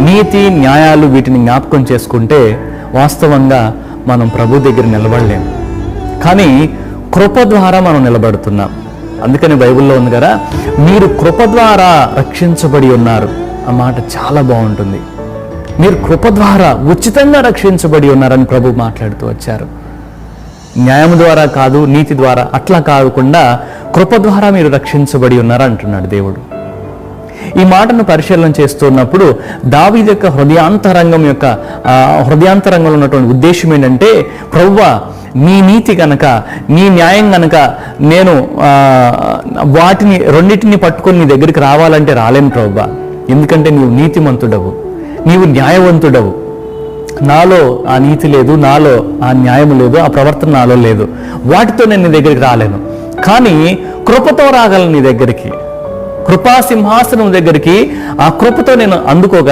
నీతి న్యాయాలు వీటిని జ్ఞాపకం చేసుకుంటే వాస్తవంగా మనం ప్రభు దగ్గర నిలబడలేము. కానీ కృప ద్వారా మనం నిలబడుతున్నాం. అందుకని బైబిల్లో ఉంది కదా, మీరు కృప ద్వారా రక్షించబడి ఉన్నారు. ఆ మాట చాలా బాగుంటుంది. మీరు కృప ద్వారా ఉచితంగా రక్షించబడి ఉన్నారని ప్రభు మాట్లాడుతూ వచ్చారు. న్యాయం ద్వారా కాదు, నీతి ద్వారా అట్లా కాకుండా కృప ద్వారా మీరు రక్షించబడి ఉన్నారు అంటున్నాడు దేవుడు. ఈ మాటను పరిశీలన చేస్తున్నప్పుడు దావీదు యొక్క హృదయాంతరంగంలో ఉన్నటువంటి ఉద్దేశం ఏంటంటే, ప్రభువా నీ నీతి కనుక, నీ న్యాయం కనుక నేను వాటిని రెండింటిని పట్టుకొని నీ దగ్గరికి రావాలంటే రాలేను ప్రభువా. ఎందుకంటే నీవు నీతిమంతుడవు, నీవు న్యాయవంతుడవు. నాలో ఆ నీతి లేదు, నాలో ఆ న్యాయం లేదు, ఆ ప్రవర్తన నాలో లేదు. వాటితో నేను నీ దగ్గరికి రాలేను. కానీ కృపతో రాగలను నీ దగ్గరికి, కృపా సింహాసనం దగ్గరికి. ఆ కృపతో నేను అందుకోగలను.